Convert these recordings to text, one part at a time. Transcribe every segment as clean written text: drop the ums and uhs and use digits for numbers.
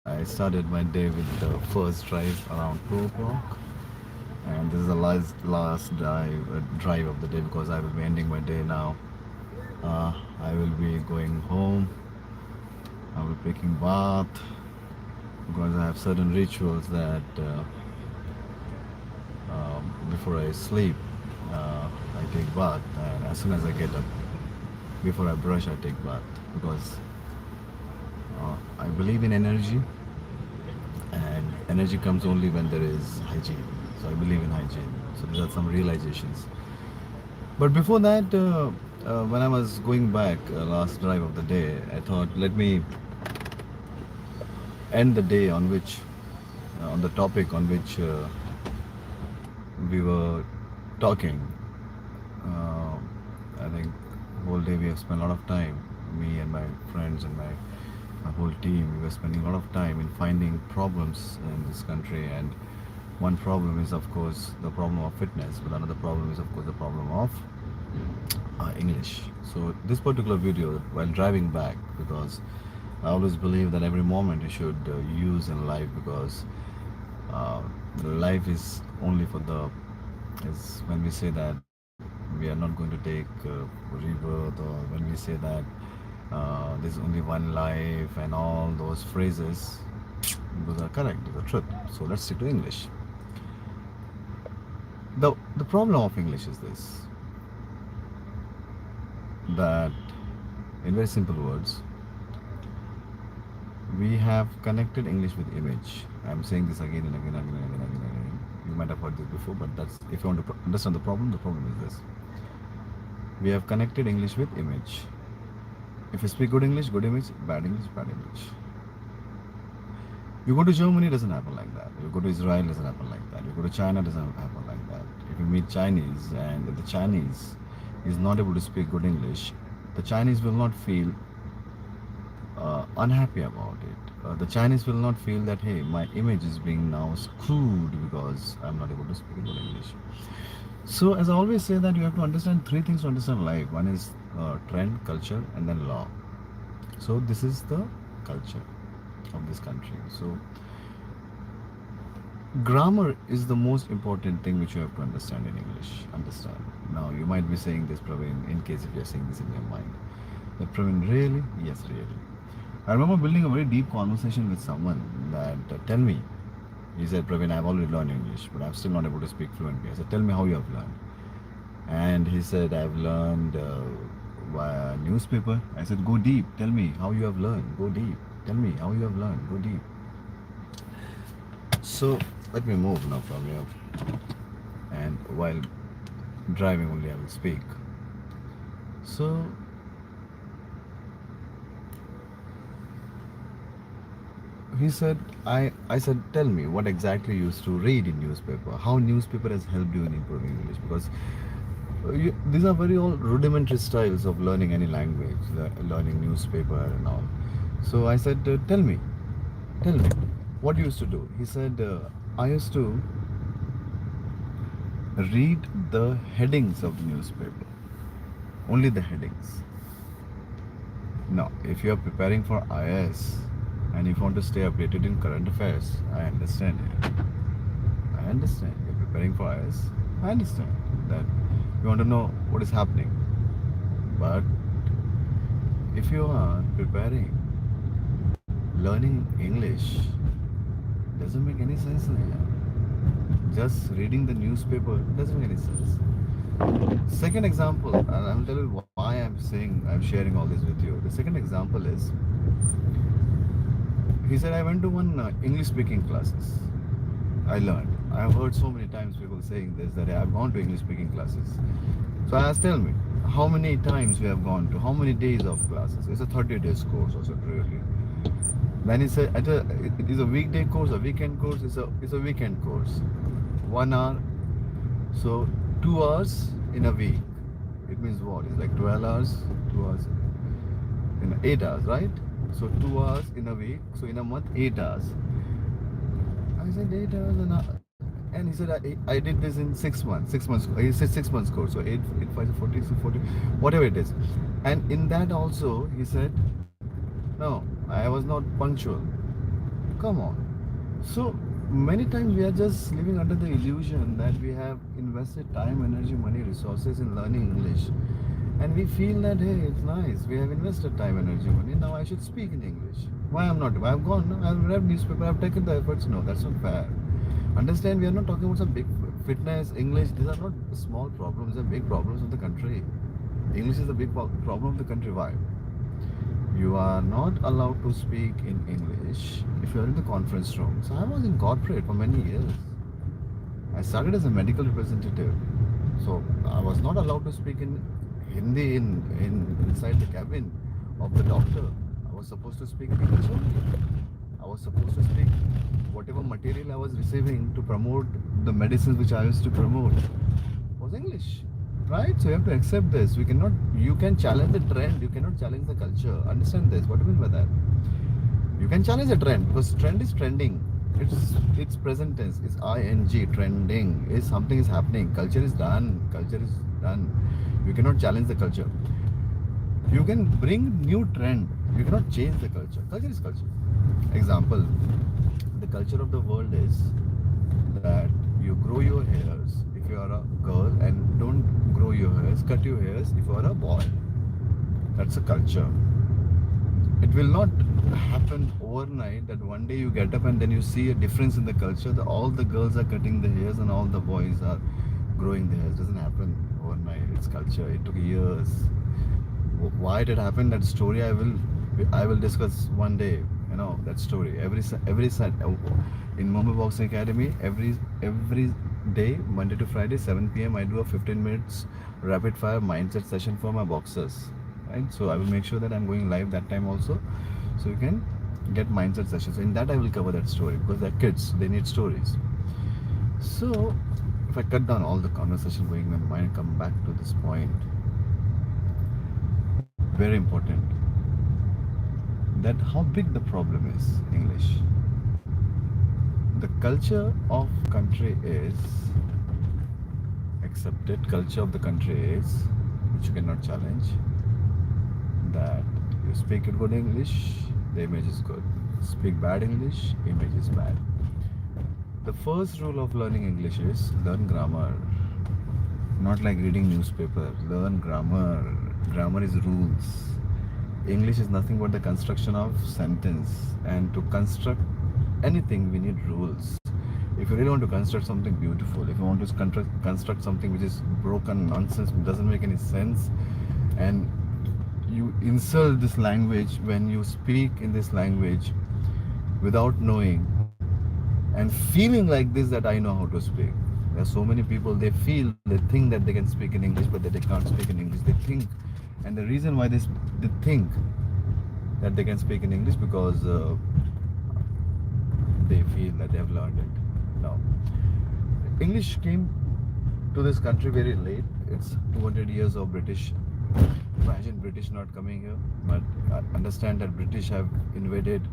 I started my day with the first drive around 2 o'clock, and this is the last drive of the day because I will be ending my day now. I will be going home. I will be taking bath because I have certain rituals that before I sleep, I take bath, and as soon as I get up, before I brush, I take bath because I believe in energy, and energy comes only when there is hygiene. So I believe in hygiene. So these are some realizations. But before that, when I was going back last drive of the day, I thought let me end the day on which on the topic on which we were talking. Uh, I think whole day we have spent a lot of time, me and my friends and my whole team, we were spending a lot of time in finding problems in this country. And one problem is, of course, the problem of fitness, but another problem is, of course, the problem of English. So this particular video, while driving back, because I always believe that every moment you should use in life, because uh, life is only for the, is when we say that we are not going to take rebirth, or when we say that there's only one life, and all those phrases, those are correct, those are truth. So let's stick to English. The problem of English is this, that in very simple words, we have connected English with image. I'm saying this again and again and again and again and again. You might have heard this before, but that's, if you want to understand the problem is this. We have connected English with image. If you speak good English, good image; bad English, bad image. You go to Germany, it doesn't happen like that. You go to Israel, it doesn't happen like that. You go to China, it doesn't happen like that. If you meet Chinese and the Chinese is not able to speak good English, the Chinese will not feel unhappy about it. The Chinese will not feel that, hey, my image is being now screwed because I'm not able to speak good English. So, as I always say, that you have to understand three things to understand life. One is trend, culture, and then law. So, this is the culture of this country. So, grammar is the most important thing which you have to understand in English. Understand. Now, you might be saying this, Praveen, in case if you're saying this in your mind. That, Praveen, really? Yes, really. I remember building a very deep conversation with someone that, tell me, he said, Praveen, I've already learned English, but I'm still not able to speak fluently. I said, tell me how you have learned. And he said, I've learned via newspaper. I said, go deep. Tell me how you have learned. Go deep. Tell me how you have learned. Go deep. So let me move now from here. And while driving only, I will speak. So he said, I said, tell me what exactly you used to read in newspaper. How newspaper has helped you in improving English? Because these are very all rudimentary styles of learning any language, learning newspaper and all. So I said, tell me, what you used to do? He said, I used to read the headings of the newspaper, only the headings. Now, if you are preparing for IS and if you want to stay updated in current affairs, I understand it. I understand. You're preparing for IS. I understand that you want to know what is happening. But if you are preparing, learning English doesn't make any sense here. Just reading the newspaper doesn't make any sense. Second example, and I'll tell you why I'm sharing all this with you. The second example is, he said, I went to one English speaking classes. I learned. I have heard so many times people saying this, that I have gone to English speaking classes. So I asked, tell me, how many times you have gone to, how many days of classes? It's a 30 days course also, really. Then he said, it is a weekday course, a weekend course, it's a weekend course. 1 hour, so 2 hours in a week. It means what? It's like 12 hours, 2 hours, in 8 hours, right? So 2 hours in a week, so in a month, 8 hours. I said 8 hours, and he said I did this in 6 months. 6 months. He said 6 months course, so 8, 5, 40, 40, whatever it is. And in that also, he said, no, I was not punctual. Come on. So many times we are just living under the illusion that we have invested time, energy, money, resources in learning English. And we feel that, hey, it's nice. We have invested time, energy, money. Now I should speak in English. Why I'm not? I've gone. No, I've read newspaper. I've taken the efforts. No, that's not fair. Understand? We are not talking about some big fitness, English. These are not small problems. They're big problems of the country. English is the big problem of the country. Why? You are not allowed to speak in English if you are in the conference room. So I was in corporate for many years. I started as a medical representative. So I was not allowed to speak in Hindi inside the cabin of the doctor. I was supposed to speak English only. I was supposed to speak whatever material I was receiving to promote the medicines which I used to promote was English. Right? So you have to accept this. We cannot you can challenge the trend, you cannot challenge the culture. Understand this. What do you mean by that? You can challenge a trend because trend is trending. It's present tense. It's ing trending. Is something is happening. Culture is done. Culture is done. You cannot challenge the culture. You can bring new trend. You cannot change the culture. Culture is culture. Example: the culture of the world is that you grow your hairs if you are a girl and don't grow your hairs, cut your hairs if you are a boy. That's a culture. It will not happen overnight that one day you get up and then you see a difference in the culture that all the girls are cutting their hairs and all the boys are growing their hairs. It doesn't happen overnight. It's culture. It took years. Why it happened, that story I will discuss one day. You know that story. Every in Mumbai Boxing Academy, every day, Monday to Friday, 7 p.m. I do a 15 minutes rapid fire mindset session for my boxers. Right. So I will make sure that I'm going live that time also, so you can get mindset sessions. In that I will cover that story because they're kids. They need stories. So if I cut down all the conversation going in my mind, come back to this point. Very important. That how big the problem is English. The culture of country is accepted. Culture of the country is, which you cannot challenge, that you speak good English, the image is good. Speak bad English, image is bad. The first rule of learning English is learn grammar. Not like reading newspaper. Learn grammar. Grammar is rules. English is nothing but the construction of sentence. And to construct anything, we need rules. If you really want to construct something beautiful, if you want to construct something which is broken, nonsense, doesn't make any sense, and you insult this language when you speak in this language without knowing and feeling like this, that I know how to speak. There are so many people, they think that they can speak in English, but they can't speak in English. They think, and the reason why they think that they can speak in English because they feel that they have learned it. No. English came to this country very late. It's 200 years of British. Imagine British not coming here, but understand that British have invaded,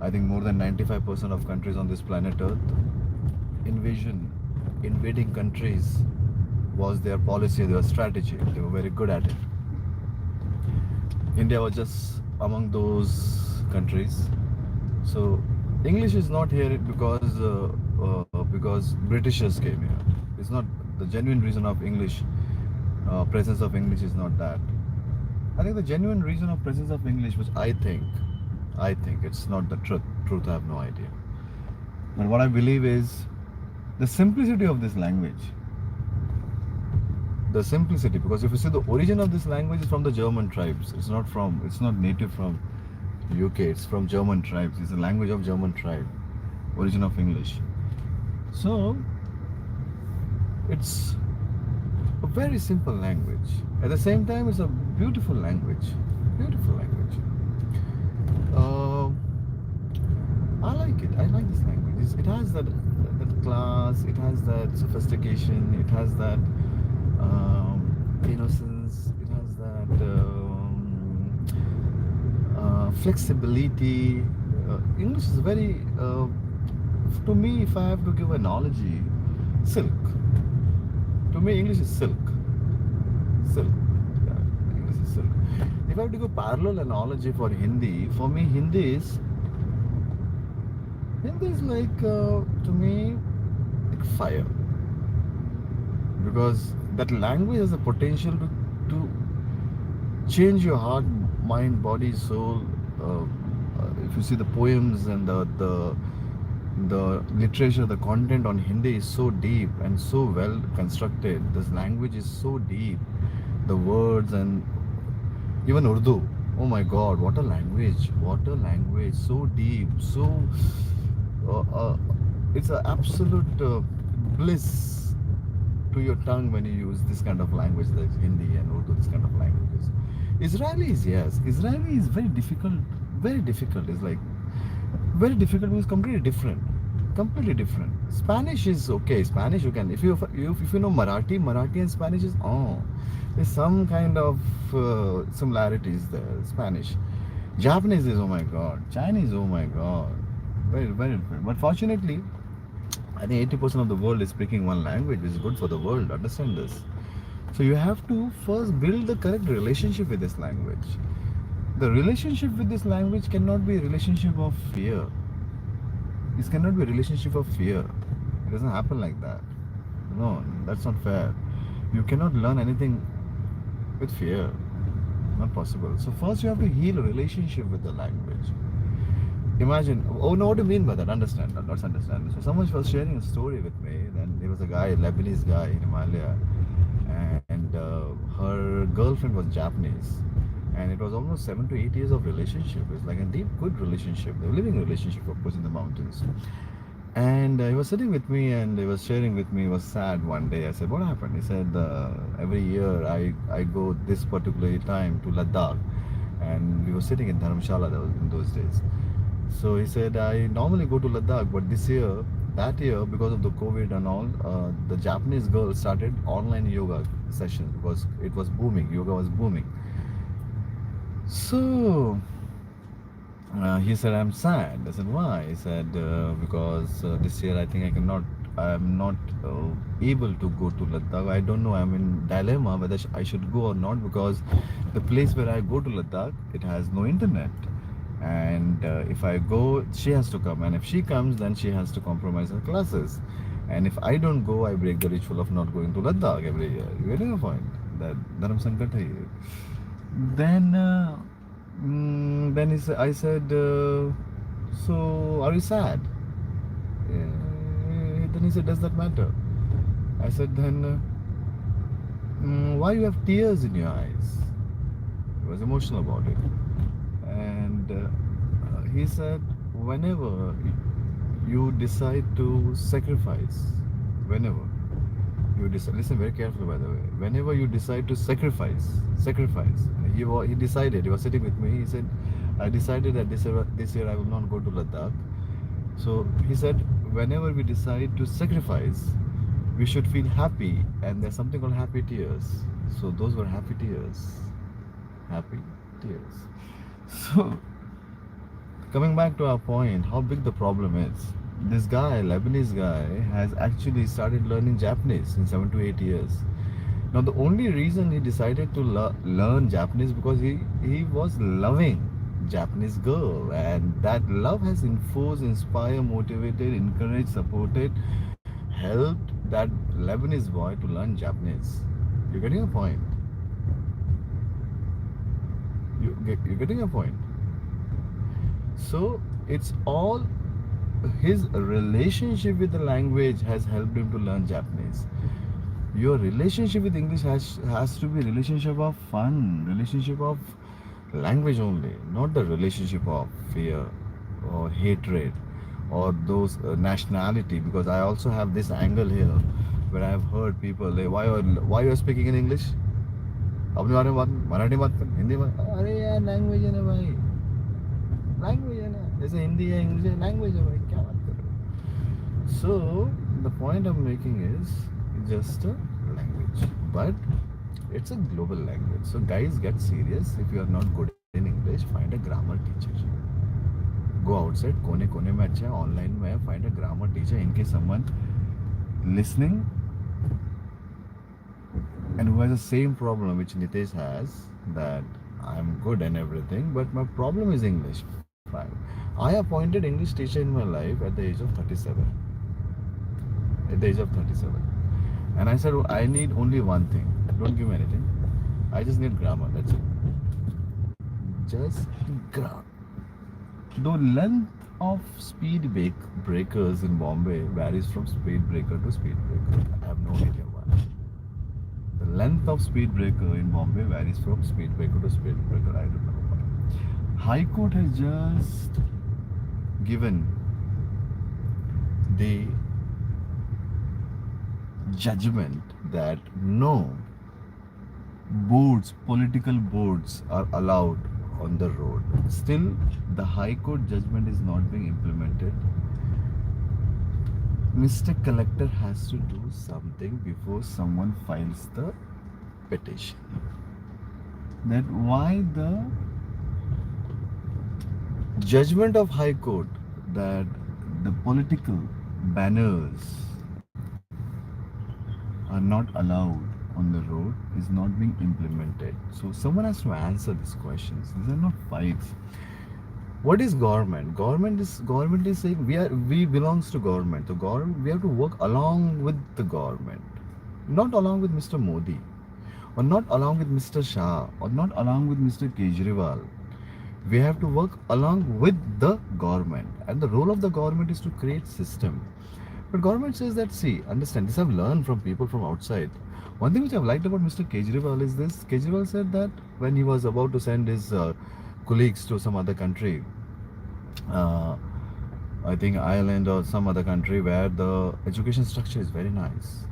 I think, more than 95% of countries on this planet Earth. Invading countries was their policy, their strategy. They were very good at it. India was just among those countries. So English is not here because Britishers came here. It's not the genuine reason of English. Presence of English is not that. I think the genuine reason of presence of English was, I think it's not the truth. Truth, I have no idea. But what I believe is the simplicity of this language. The simplicity, because if you see the origin of this language is from the German tribes. It's not native from UK. It's from German tribes. It's a language of German tribe. Origin of English. So it's a very simple language. At the same time, it's a beautiful language. Beautiful language. I like it. I like this language. It has that class. It has that sophistication. It has that innocence. It has that flexibility. English is very, to me, if I have to give an analogy, silk. To me, English is silk. Silk. Yeah, English is silk. If I have to give a parallel analogy for Hindi, for me, Hindi is Hindi is like to me like fire, because that language has the potential to change your heart, mind, body, soul. If you see the poems and the literature, the content on Hindi is so deep and so well constructed. This language is so deep. The words and even Urdu. Oh my God, what a language! What a language! So deep, so uh, uh, it's an absolute bliss to your tongue when you use this kind of language, like Hindi and Urdu, this kind of languages. Israelis, yes, Israeli is very difficult. Very difficult. It's like very difficult because completely different. Completely different. Spanish is okay. Spanish you can, if you know Marathi, Marathi and Spanish is there's some kind of similarities there. Spanish, Japanese is oh my god, Chinese oh my god, very very different. But fortunately, I think 80% of the world is speaking one language, which is good for the world. Understand this. So you have to first build the correct relationship with this language. The relationship with this language cannot be a relationship of fear. This cannot be a relationship of fear. It doesn't happen like that. No, that's not fair. You cannot learn anything with fear. Not possible. So first you have to heal a relationship with the language. Imagine, oh no, what do you mean by that? Understand, let's understand. So someone was sharing a story with me. Then there was a guy, a Lebanese guy in Himalaya, and her girlfriend was Japanese, and it was almost 7 to 8 years of relationship. It's like a deep, good relationship, a living relationship, of course, in the mountains. And he was sitting with me and he was sharing with me. He was sad one day. I said, "What happened?" He said, "Every year I go this particular time to Ladakh, and we were sitting in Dharamshala in those days. So he said, I normally go to Ladakh, but that year, because of the COVID and all, the Japanese girls started online yoga sessions because it was booming. Yoga was booming. So he said, I'm sad. I said, why? He said, because this year I'm not able to go to Ladakh. I don't know. I'm in dilemma whether I should go or not, because the place where I go to Ladakh, it has no internet. And if I go, she has to come. And if she comes, then she has to compromise her classes. And if I don't go, I break the ritual of not going to Ladakh every year. You getting a point? That Dharam Sankat hai ye. Then, I said, so are you sad? Then he said, does that matter? I said, then why you have tears in your eyes? He was emotional about it. And he said, whenever you decide to sacrifice, whenever you decide, listen very carefully by the way, whenever you decide to sacrifice, he decided, he was sitting with me, he said, I decided that this year I will not go to Ladakh. So he said, whenever we decide to sacrifice, we should feel happy, and there's something called happy tears. So those were happy tears. Happy tears. So coming back to our point, how big the problem is. This guy, Lebanese guy, has actually started learning Japanese in 7 to 8 years. Now, the only reason he decided to learn Japanese because he was loving Japanese girl, and that love has infused, inspired, motivated, encouraged, supported, helped that Lebanese boy to learn Japanese. You're getting a point. You're getting a point. So it's all his relationship with the language has helped him to learn Japanese. Your relationship with English has to be relationship of fun, relationship of language only, not the relationship of fear or hatred or those nationality. Because I also have this angle here where I have heard people like, why you are speaking in English? अपने बारे में बात मराठी बात कर हिंदी बात अरे यार language है ना भाई लैंग्वेज है ना जैसे हिंदी है इंग्लिश है लैंग्वेज है भाई क्या बात कर रहे हो so the point I am making is just a language, but it's a global language. So guys, get serious. If you are not good in English, find a grammar teacher. Go outside, कोने में अच्छा है, online में find a grammar teacher in case someone listening and who has the same problem which Nitesh has, that I'm good and everything, but my problem is English. Fine. I appointed English teacher in my life at the age of 37. At the age of 37. And I said, I need only one thing. Don't give me anything. I just need grammar. That's it. Just grammar. The length of breakers in Bombay varies from speed breaker to speed breaker. I have no idea why. The length of speed breaker in Bombay varies from speed breaker to speed breaker. I don't know why. High Court has just given the judgment that no boards, political boards are allowed on the road. Still, the High Court judgment is not being implemented. Mr. Collector has to do something before someone files the petition. That why the judgment of High Court that the political banners are not allowed on the road is not being implemented. So someone has to answer these questions. These are not fights. What is government? Government is saying we belongs to government. So government, we have to work along with the government, not along with Mr. Modi, or not along with Mr. Shah, or not along with Mr. Kejriwal. We have to work along with the government, and the role of the government is to create system. But government says that, see, understand, this I've learned from people from outside. One thing which I've liked about Mr. Kejriwal is this. Kejriwal said that when he was about to send his colleagues to some other country, uh, I think Ireland or some other country where the education structure is very nice.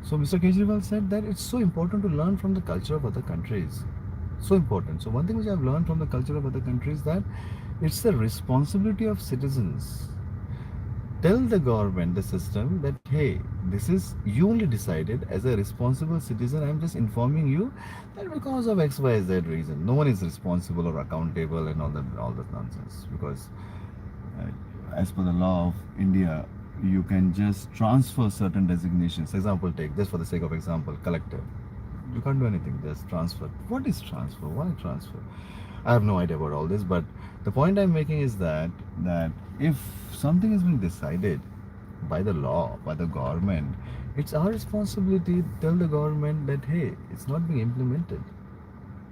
So Mr. Kejriwal said that it's so important to learn from the culture of other countries. So important. So one thing which I've learned from the culture of other countries that it's the responsibility of citizens. Tell the government, the system that hey, this is you only decided as a responsible citizen. I'm just informing you that because of X, Y, Z reason, no one is responsible or accountable and all that nonsense. Because as per the law of India, you can just transfer certain designations. Example, take just for the sake of example, collector. You can't do anything, just transfer. What is transfer? Why transfer? I have no idea about all this, but the point I'm making is that if something is being decided by the law, by the government, it's our responsibility to tell the government that hey, it's not being implemented.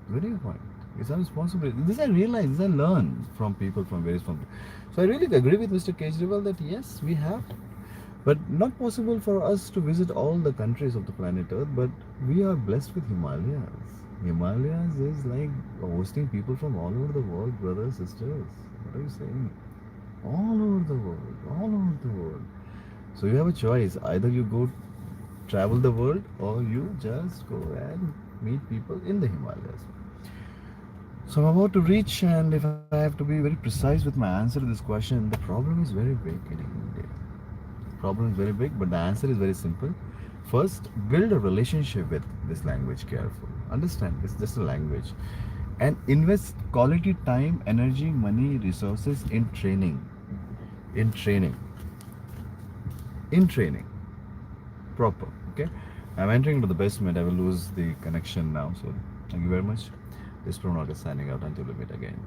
Very point. It's our responsibility. This I realize, this I learn from people from various from. So I really agree with Mr. Kejriwal that yes, we have, but not possible for us to visit all the countries of the planet Earth. But we are blessed with Himalayas. Himalayas is like hosting people from all over the world, brothers, sisters. What are you saying? All over the world, all over the world. So you have a choice. Either you go travel the world or you just go and meet people in the Himalayas. So I'm about to reach, and if I have to be very precise with my answer to this question, the problem is very big in India. Problem is very big, but the answer is very simple. First, build a relationship with this language careful. Understand, it's just a language. And invest quality time, energy, money, resources in training. In training. In training. Proper. Okay? I'm entering into the basement. I will lose the connection now. So thank you very much. This Pranok is signing out until we meet again.